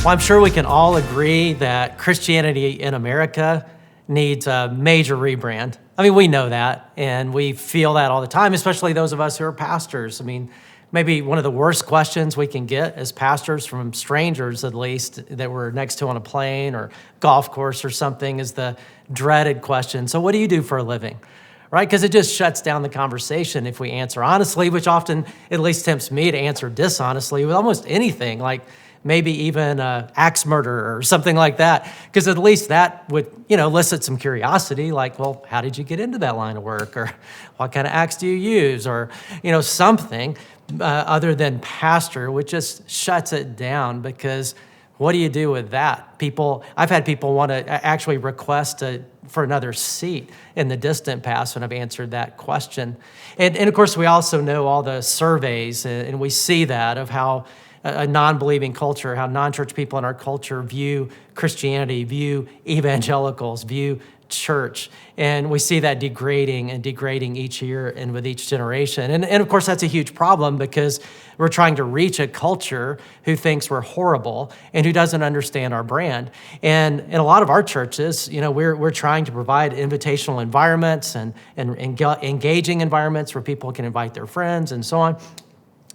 Well, I'm sure we can all agree that Christianity in America needs a major rebrand. I mean, we know that, and we feel that all the time, especially those of us who are pastors. I mean, maybe one of the worst questions we can get as pastors from strangers, at least, that we're next to on a plane or golf course or something, is the dreaded question, so what do you do for a living? Right? Because it just shuts down the conversation if we answer honestly, which often at least tempts me to answer dishonestly with almost anything, like maybe even axe murder or something like that, because at least that would, elicit some curiosity, like, well, how did you get into that line of work? Or what kind of axe do you use? Or, something other than pastor, which just shuts it down, because what do you do with that? I've had people want to actually request for another seat in the distant past when I've answered that question. And of course, we also know all the surveys, and we see that of how a non-believing culture, how non-church people in our culture view Christianity, view evangelicals, view church. And we see that degrading each year and with each generation. And of course, that's a huge problem, because we're trying to reach a culture who thinks we're horrible and who doesn't understand our brand. And in a lot of our churches, we're trying to provide invitational environments and engaging environments where people can invite their friends and so on.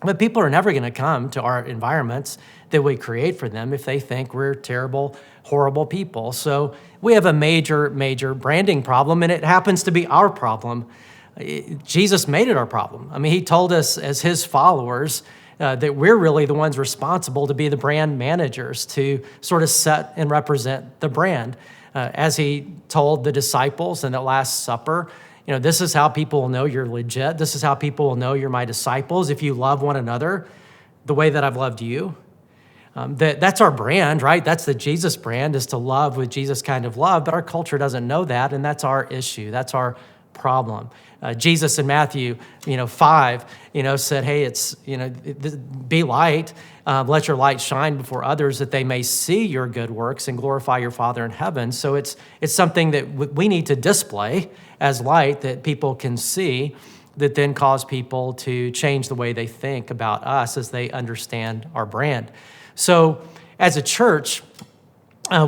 But people are never going to come to our environments that we create for them if they think we're terrible, horrible people. So we have a major, major branding problem, and it happens to be our problem. Jesus made it our problem. I mean, he told us as his followers that we're really the ones responsible to be the brand managers, to sort of set and represent the brand. As he told the disciples in the Last Supper, this is how people will know you're legit. This is how people will know you're my disciples, if you love one another the way that I've loved you. That's our brand, right? That's the Jesus brand, is to love with Jesus kind of love, but our culture doesn't know that, and that's our issue. That's our problem. Jesus in Matthew, 5, said, hey, it's, be light, let your light shine before others, that they may see your good works and glorify your Father in heaven. So it's something that we need to display as light that people can see, that then cause people to change the way they think about us as they understand our brand. So as a church,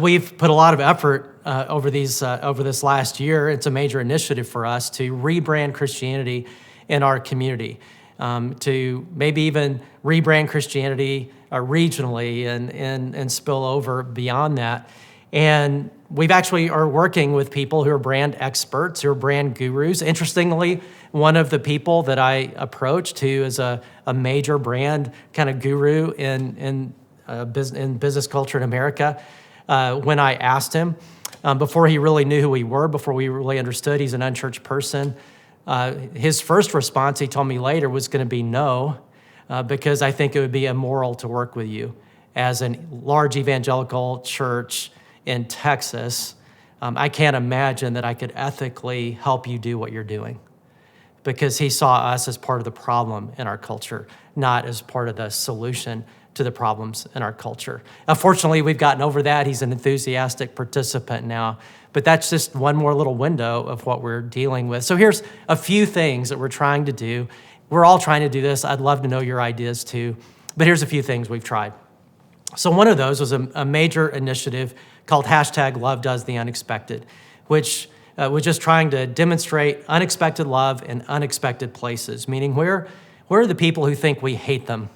we've put a lot of effort over this last year. It's a major initiative for us to rebrand Christianity in our community, to maybe even rebrand Christianity regionally and spill over beyond that. And we've actually are working with people who are brand experts, who are brand gurus. Interestingly, one of the people that I approached, who is a major brand kind of guru in business culture in America, when I asked him, before he really knew who we were, before we really understood he's an unchurched person, his first response, he told me later, was going to be no, because I think it would be immoral to work with you. As a large evangelical church in Texas, I can't imagine that I could ethically help you do what you're doing, because he saw us as part of the problem in our culture, not as part of the solution to the problems in our culture. Unfortunately, we've gotten over that. He's an enthusiastic participant now, but that's just one more little window of what we're dealing with. So here's a few things that we're trying to do. We're all trying to do this. I'd love to know your ideas too, but here's a few things we've tried. So one of those was a major initiative called #LoveDoesTheUnexpected, which was just trying to demonstrate unexpected love in unexpected places, meaning where are the people who think we hate them,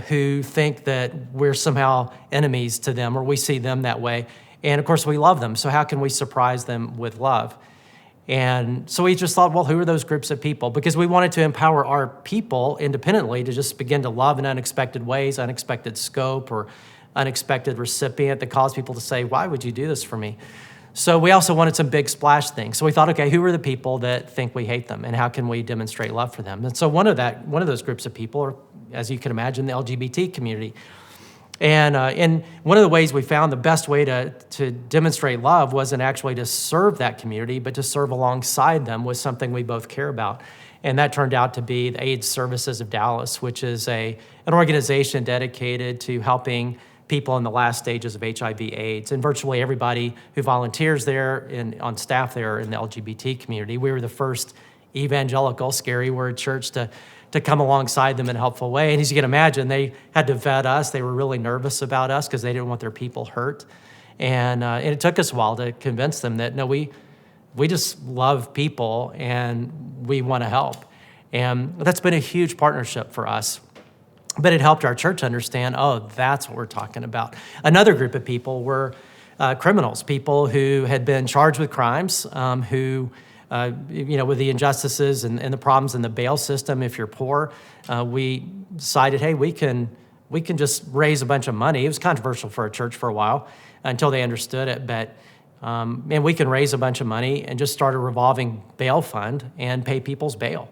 who think that we're somehow enemies to them, or we see them that way. And of course, we love them. So how can we surprise them with love? And so we just thought, well, who are those groups of people? Because we wanted to empower our people independently to just begin to love in unexpected ways, unexpected scope, or unexpected recipient that caused people to say, why would you do this for me? So we also wanted some big splash things. So we thought, okay, who are the people that think we hate them, and how can we demonstrate love for them? And so one of those groups of people are, as you can imagine, the LGBT community. And one of the ways we found the best way to demonstrate love wasn't actually to serve that community, but to serve alongside them with something we both care about. And that turned out to be the AIDS Services of Dallas, which is an organization dedicated to helping people in the last stages of HIV/AIDS. And virtually everybody who volunteers there and on staff there in the LGBT community. We were the first evangelical, scary word, church to to come alongside them in a helpful way. And as you can imagine, they had to vet us. They were really nervous about us because they didn't want their people hurt. And it took us a while to convince them that, no, we just love people and we want to help. And that's been a huge partnership for us. But it helped our church understand, oh, that's what we're talking about. Another group of people were criminals, people who had been charged with crimes, who, with the injustices and the problems in the bail system. If you're poor, we decided, hey, we can just raise a bunch of money. It was controversial for a church for a while until they understood it, but and we can raise a bunch of money and just start a revolving bail fund and pay people's bail.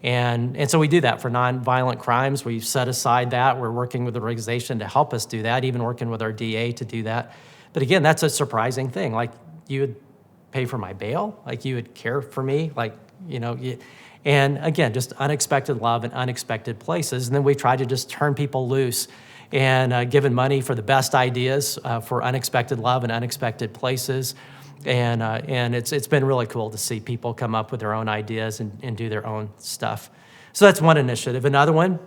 And so we do that for nonviolent crimes. We set aside that. We're working with an organization to help us do that, even working with our DA to do that. But again, that's a surprising thing. Like, you would pay for my bail? Like, you would care for me? And again, just unexpected love in unexpected places. And then we try to just turn people loose and giving money for the best ideas for unexpected love in unexpected places. And it's been really cool to see people come up with their own ideas and do their own stuff. So that's one initiative. Another one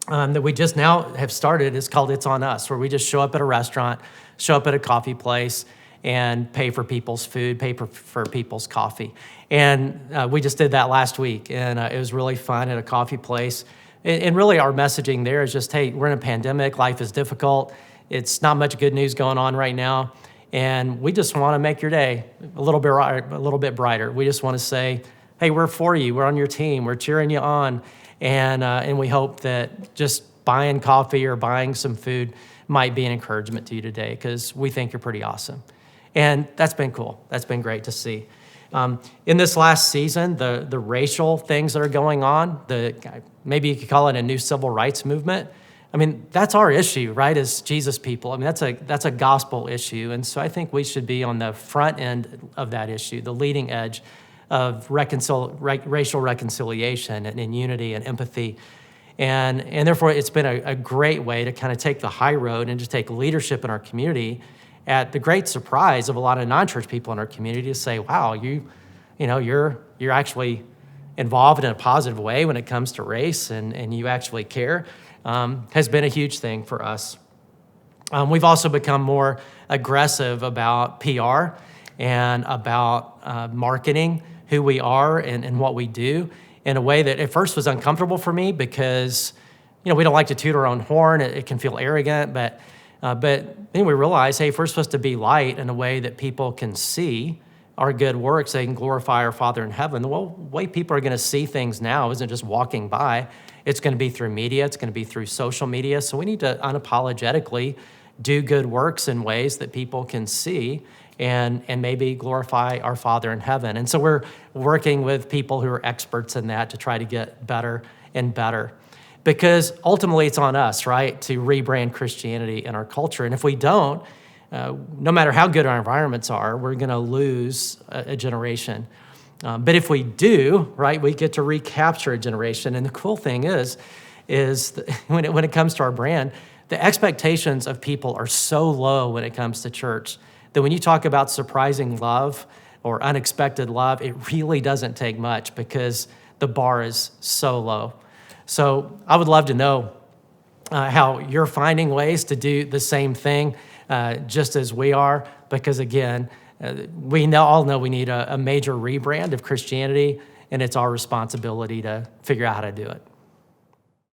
that we just now have started is called It's On Us, where we just show up at a restaurant, show up at a coffee place, and pay for people's food, pay for people's coffee. And we just did that last week, and it was really fun at a coffee place. And really our messaging there is just, hey, we're in a pandemic, life is difficult, it's not much good news going on right now, and we just want to make your day a little bit brighter. We just want to say, hey, we're for you, we're on your team, we're cheering you on, and we hope that just buying coffee or buying some food might be an encouragement to you today, because we think you're pretty awesome. And that's been cool. That's been great to see. In this last season, the racial things that are going on, maybe you could call it a new civil rights movement. I mean, that's our issue, right, as Jesus people. I mean, that's a gospel issue. And so I think we should be on the front end of that issue, the leading edge of racial reconciliation and unity and empathy. And therefore, it's been a great way to kind of take the high road and just take leadership in our community, at the great surprise of a lot of non-church people in our community, to say, wow, you're actually involved in a positive way when it comes to race, and you actually care, has been a huge thing for us. We've also become more aggressive about PR and about marketing who we are and what we do in a way that at first was uncomfortable for me, because we don't like to toot our own horn. It can feel arrogant, but then we realize, hey, if we're supposed to be light in a way that people can see our good works, they can glorify our Father in heaven. The way people are going to see things now isn't just walking by. It's going to be through media. It's going to be through social media. So we need to unapologetically do good works in ways that people can see and maybe glorify our Father in heaven. And so we're working with people who are experts in that to try to get better and better. Because ultimately it's on us, right, to rebrand Christianity in our culture. And if we don't, no matter how good our environments are, we're going to lose a generation. But if we do, right, we get to recapture a generation. And the cool thing is when it comes to our brand, the expectations of people are so low when it comes to church that when you talk about surprising love or unexpected love, it really doesn't take much, because the bar is so low. So I would love to know how you're finding ways to do the same thing, just as we are, because again, we all know we need a major rebrand of Christianity, and it's our responsibility to figure out how to do it.